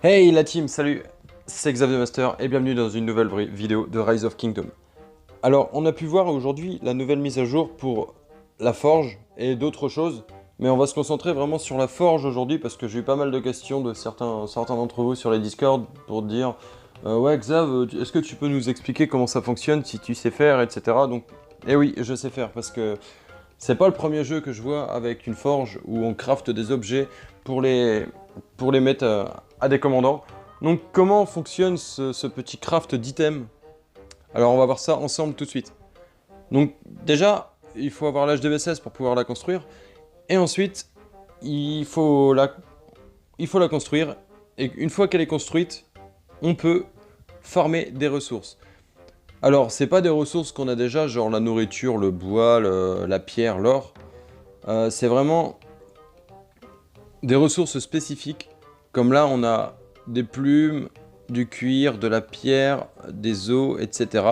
Hey la team, salut, c'est Xavier Master et bienvenue dans une nouvelle vidéo de Rise of Kingdom. Alors, on a pu voir aujourd'hui la nouvelle mise à jour pour la forge et d'autres choses, mais on va se concentrer vraiment sur la forge aujourd'hui parce que j'ai eu pas mal de questions de certains d'entre vous sur les Discord pour dire ouais Xav, est-ce que tu peux nous expliquer comment ça fonctionne, si tu sais faire, etc. Donc, eh oui, je sais faire parce que c'est pas le premier jeu que je vois avec une forge où on crafte des objets pour les, pour les mettre à des commandants. Donc comment fonctionne ce petit craft d'item? Alors on va voir ça ensemble tout de suite. Donc déjà, il faut avoir l'âge de V16 pour pouvoir la construire. Et ensuite, il faut la, il faut la construire. Et une fois qu'elle est construite, on peut farmer des ressources. Alors, c'est pas des ressources qu'on a déjà, genre la nourriture, le bois, la pierre, l'or. C'est vraiment des ressources spécifiques. Comme là, on a des plumes, du cuir, de la pierre, des os, etc.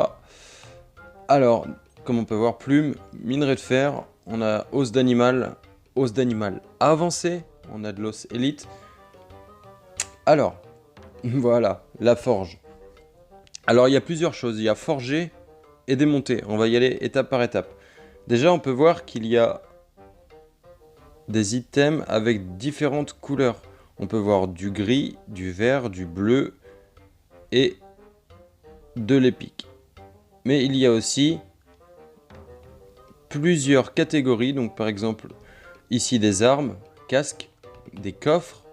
Alors, comme on peut voir, plumes, minerai de fer, on a os d'animal avancé, on a de l'os élite. Alors, voilà, la forge. Alors, il y a plusieurs choses. Il y a forger et démonter. On va y aller étape par étape. Déjà, on peut voir qu'il y a des items avec différentes couleurs. On peut voir du gris, du vert, du bleu et de l'épique. Mais il y a aussi plusieurs catégories. Donc par exemple, ici des armes, casques, des coffres,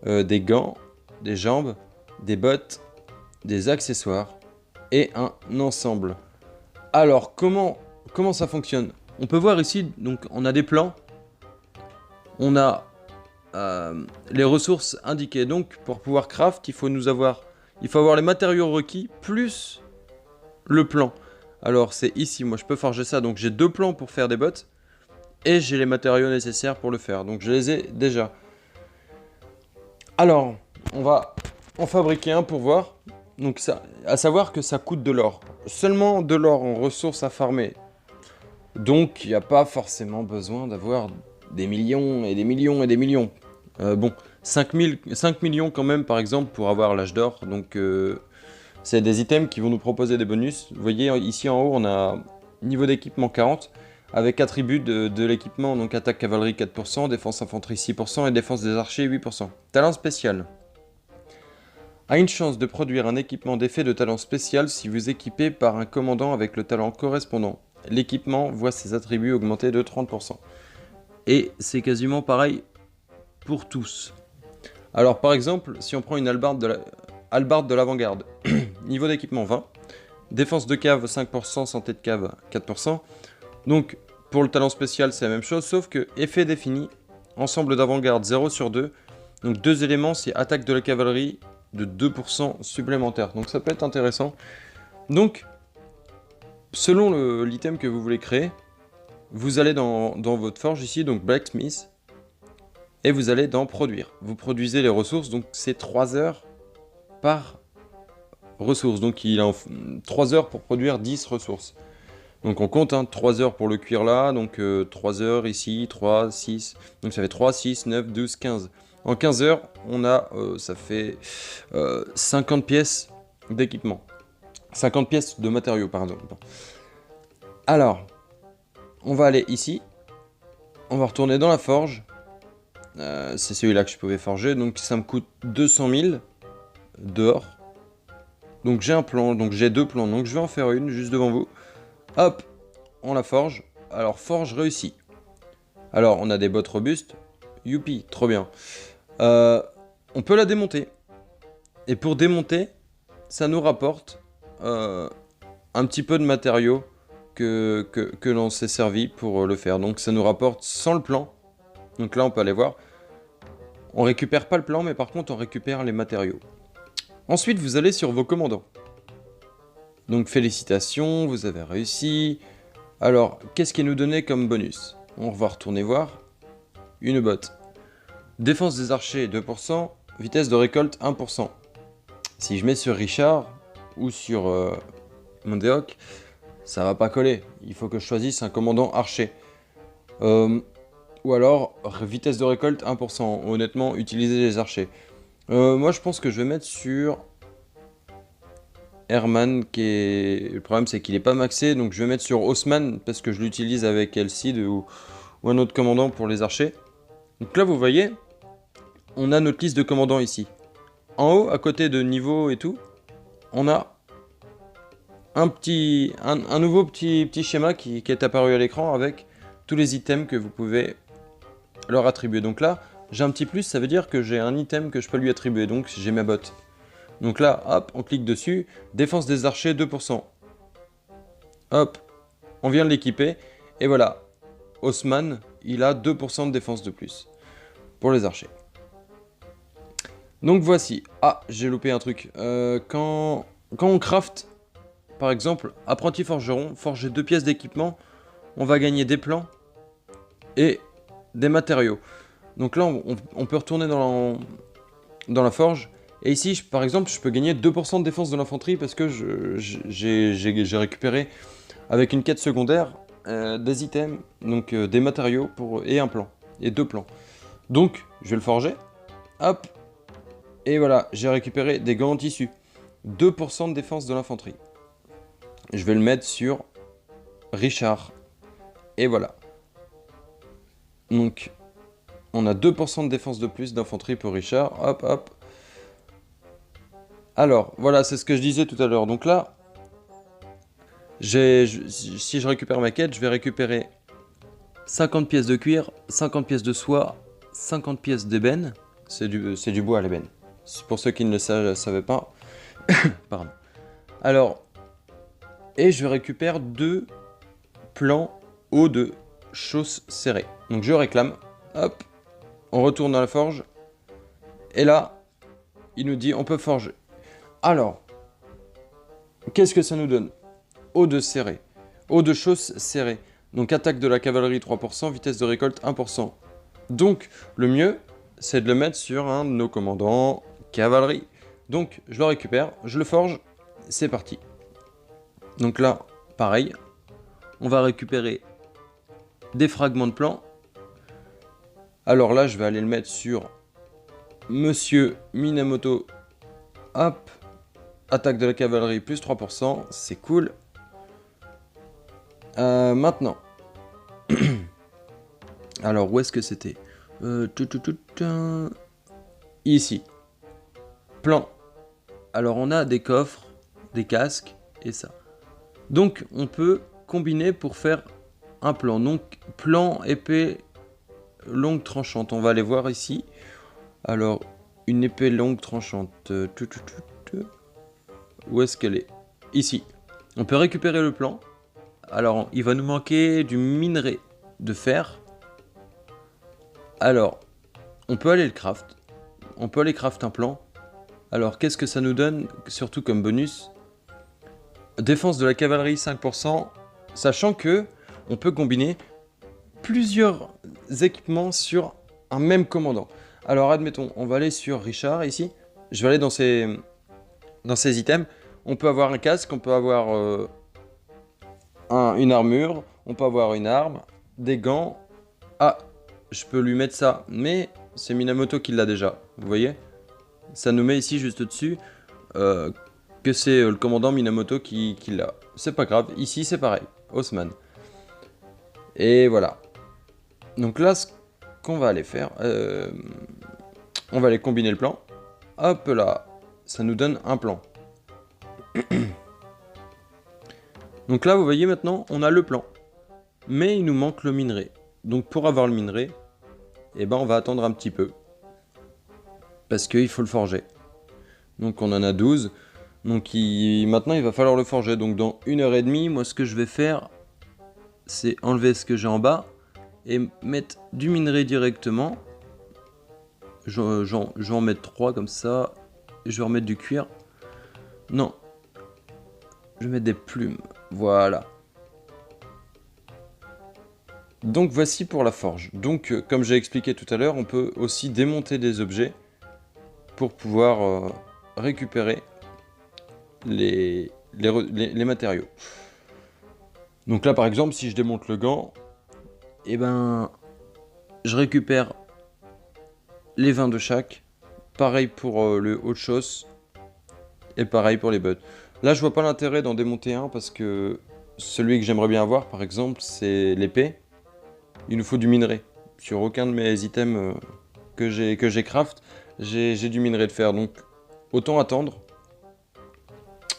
des gants, des jambes, des bottes, des accessoires et un ensemble. Alors comment ça fonctionne? On peut voir ici, donc on a des plans. On a les ressources indiquées. Donc pour pouvoir craft, il faut avoir les matériaux requis plus le plan. Alors c'est ici, moi je peux forger ça. Donc j'ai deux plans pour faire des bottes et j'ai les matériaux nécessaires pour le faire. Donc je les ai déjà. Alors on va en fabriquer un pour voir. Donc ça, à savoir que ça coûte de l'or. Seulement de l'or en ressources à farmer. Donc il n'y a pas forcément besoin d'avoir des millions et des millions et des millions. Bon, 5 millions quand même par exemple pour avoir l'âge d'or. Donc c'est des items qui vont nous proposer des bonus. Vous voyez ici en haut on a niveau d'équipement 40 avec attributs de l'équipement. Donc attaque cavalerie 4%, défense infanterie 6% et défense des archers 8%. Talent spécial. A une chance de produire un équipement d'effet de talent spécial si vous équipez par un commandant avec le talent correspondant. L'équipement voit ses attributs augmenter de 30%. Et c'est quasiment pareil pour tous. Alors par exemple, si on prend une hallebarde de l'avant-garde, niveau d'équipement 20, défense de cave 5%, santé de cave 4%. Donc pour le talent spécial c'est la même chose, sauf que effet défini, ensemble d'avant-garde 0 sur 2. Donc deux éléments, c'est attaque de la cavalerie de 2% supplémentaire. Donc ça peut être intéressant. Donc selon l'item que vous voulez créer, vous allez dans votre forge ici, donc blacksmith, et vous allez dans produire. Vous produisez les ressources, donc c'est 3 heures par ressource. Donc il a 3 heures pour produire 10 ressources. Donc on compte 3 heures pour le cuir là, donc 3 heures ici, 3, 6, donc ça fait 3, 6, 9, 12, 15. En 15 heures, on a, ça fait 50 pièces d'équipement. 50 pièces de matériaux, pardon. Alors, on va aller ici. On va retourner dans la forge. C'est celui-là que je pouvais forger. Donc ça me coûte 200 000 d'or. Donc j'ai un plan, donc j'ai deux plans. Donc je vais en faire une juste devant vous. Hop, on la forge. Alors forge réussie. Alors on a des bottes robustes. Youpi, trop bien. On peut la démonter. Et pour démonter, ça nous rapporte un petit peu de matériaux que l'on s'est servi pour le faire. Donc ça nous rapporte sans le plan. Donc là on peut aller voir. On récupère pas le plan, mais par contre on récupère les matériaux. Ensuite vous allez sur vos commandants. Donc félicitations, vous avez réussi. Alors qu'est-ce qui nous donnait comme bonus? On va retourner voir. Une botte. Défense des archers 2%, vitesse de récolte 1%. Si je mets sur Richard ou sur Mondéoc, ça va pas coller. Il faut que je choisisse un commandant archer. Ou alors vitesse de récolte 1%. Honnêtement, utilisez les archers. Moi, je pense que je vais mettre sur Herman, qui est... Le problème, c'est qu'il est pas maxé, donc je vais mettre sur Haussmann, parce que je l'utilise avec Elcid ou un autre commandant pour les archers. Donc là, vous voyez, on a notre liste de commandants ici. En haut, à côté de niveau et tout, on a un nouveau petit schéma qui est apparu à l'écran avec tous les items que vous pouvez leur attribuer. Donc là, j'ai un petit plus, ça veut dire que j'ai un item que je peux lui attribuer, donc j'ai ma botte. Donc là, hop, on clique dessus, défense des archers 2%. Hop, on vient de l'équiper, et voilà, Haussmann, il a 2% de défense de plus pour les archers. Donc voici, ah, j'ai loupé un truc, quand on craft, par exemple, apprenti forgeron, forger 2 pièces d'équipement, on va gagner des plans et des matériaux. Donc là, on peut retourner dans la forge. Et ici, par exemple, je peux gagner 2% de défense de l'infanterie parce que j'ai récupéré avec une quête secondaire des items, donc des matériaux et un plan, et 2 plans. Donc, je vais le forger. Hop. Et voilà, j'ai récupéré des gants en tissu. 2% de défense de l'infanterie. Je vais le mettre sur Richard. Et voilà. Donc, on a 2% de défense de plus d'infanterie pour Richard. Hop, hop. Alors, voilà, c'est ce que je disais tout à l'heure. Donc là, si je récupère ma quête, je vais récupérer 50 pièces de cuir, 50 pièces de soie, 50 pièces d'ébène. C'est du bois à l'ébène. C'est pour ceux qui ne le savaient pas. Pardon. Alors, et je récupère 2 plans hauts de chausses serrées. Donc je réclame. Hop, on retourne dans la forge. Et là, il nous dit on peut forger. Alors, qu'est-ce que ça nous donne? Eau de serré. Eau de chausses serrées. Donc attaque de la cavalerie 3%, vitesse de récolte 1%. Donc le mieux, c'est de le mettre sur un de nos commandants cavalerie. Donc je le récupère, je le forge, c'est parti. Donc là, pareil, on va récupérer des fragments de plan. Alors là, je vais aller le mettre sur Monsieur Minamoto. Hop, attaque de la cavalerie plus 3%, c'est cool. Maintenant. Alors, où est-ce que c'était Ici. Plan. Alors, on a des coffres, des casques et ça. Donc, on peut combiner pour faire un plan. Donc, plan épée longue tranchante. On va aller voir ici. Alors, une épée longue tranchante. Où est-ce qu'elle est? Ici. On peut récupérer le plan. Alors, il va nous manquer du minerai de fer. Alors, on peut aller le craft. On peut aller craft un plan. Alors, qu'est-ce que ça nous donne, surtout comme bonus? Défense de la cavalerie 5%, sachant que on peut combiner plusieurs équipements sur un même commandant. Alors, admettons, on va aller sur Richard, ici. Je vais aller dans ses items. On peut avoir un casque, on peut avoir une armure, on peut avoir une arme, des gants. Ah, je peux lui mettre ça, mais c'est Minamoto qui l'a déjà, vous voyez? Ça nous met ici juste au-dessus que c'est le commandant Minamoto qui l'a. C'est pas grave, ici c'est pareil, Haussmann. Et voilà. Donc là, ce qu'on va aller faire, on va aller combiner le plan. Hop là, ça nous donne un plan. Donc là, vous voyez maintenant, on a le plan. Mais il nous manque le minerai. Donc pour avoir le minerai, eh ben, on va attendre un petit peu. Parce qu'il faut le forger. Donc on en a 12. Donc maintenant, il va falloir le forger. Donc dans 1h30, moi ce que je vais faire, c'est enlever ce que j'ai en bas et mettre du minerai directement. Je vais en mettre 3 comme ça. Je vais remettre du cuir. Non. Je vais mettre des plumes. Voilà. Donc voici pour la forge. Donc comme j'ai expliqué tout à l'heure, on peut aussi démonter des objets pour pouvoir récupérer les matériaux. Donc là par exemple, si je démonte le gant, eh ben, je récupère les 20 de chaque. Pareil pour le haut de chausse. Et pareil pour les buds. Là, je vois pas l'intérêt d'en démonter un parce que celui que j'aimerais bien avoir, par exemple, c'est l'épée. Il nous faut du minerai. Sur aucun de mes items que j'ai craft, j'ai du minerai de fer. Donc, autant attendre.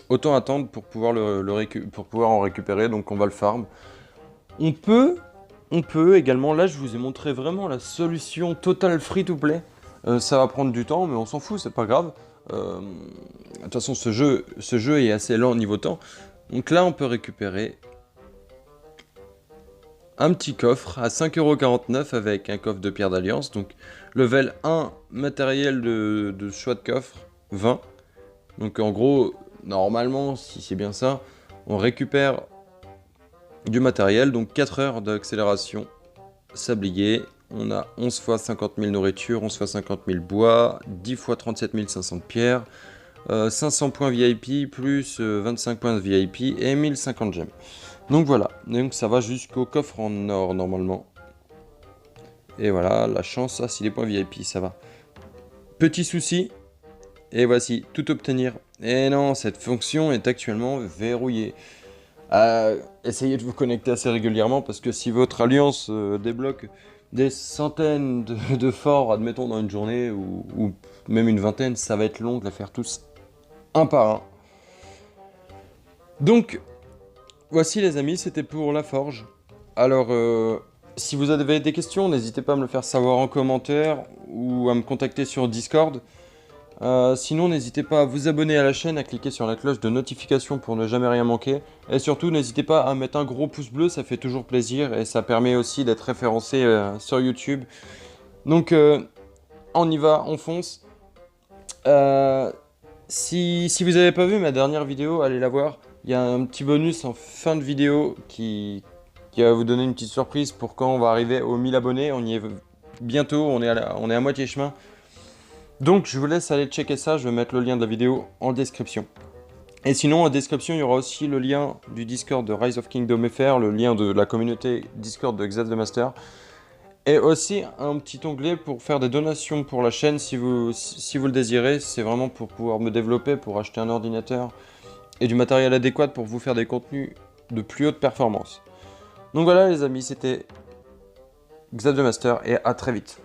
Autant attendre pour pouvoir, pour pouvoir en récupérer. Donc, on va le farm. On peut également, là, je vous ai montré vraiment la solution totale free-to-play. Ça va prendre du temps, mais on s'en fout, c'est pas grave. De toute façon, ce jeu est assez lent au niveau temps. Donc là, on peut récupérer un petit coffre à 5,49€ avec un coffre de pierre d'alliance. Donc, level 1, matériel de choix de coffre, 20. Donc, en gros, normalement, si c'est bien ça, on récupère du matériel. Donc, 4 heures d'accélération sablier. On a 11 fois 50 000 nourriture, 11 fois 50 000 bois, 10 fois 37 500 de pierre, 500 points VIP, plus 25 points de VIP et 1050 gemmes. Donc voilà, donc ça va jusqu'au coffre en or normalement. Et voilà, la chance, si les points VIP, ça va. Petit souci, et voici, tout obtenir. Et non, cette fonction est actuellement verrouillée. Essayez de vous connecter assez régulièrement parce que si votre alliance débloque des centaines de forts, admettons dans une journée, ou même une vingtaine, ça va être long de les faire tous un par un. Donc, voici les amis, c'était pour la forge. Alors, si vous avez des questions, n'hésitez pas à me le faire savoir en commentaire ou à me contacter sur Discord. Sinon, n'hésitez pas à vous abonner à la chaîne, à cliquer sur la cloche de notification pour ne jamais rien manquer. Et surtout, n'hésitez pas à mettre un gros pouce bleu, ça fait toujours plaisir et ça permet aussi d'être référencé sur YouTube. Donc, on y va, on fonce. Si vous n'avez pas vu ma dernière vidéo, allez la voir. Il y a un petit bonus en fin de vidéo qui va vous donner une petite surprise pour quand on va arriver aux 1000 abonnés. On y est bientôt, on est à moitié chemin. Donc je vous laisse aller checker ça, je vais mettre le lien de la vidéo en description. Et sinon en description il y aura aussi le lien du Discord de Rise of Kingdom FR, le lien de la communauté Discord de Xav the Master. Et aussi un petit onglet pour faire des donations pour la chaîne si vous le désirez. C'est vraiment pour pouvoir me développer, pour acheter un ordinateur et du matériel adéquat pour vous faire des contenus de plus haute performance. Donc voilà les amis, c'était Xav the Master et à très vite.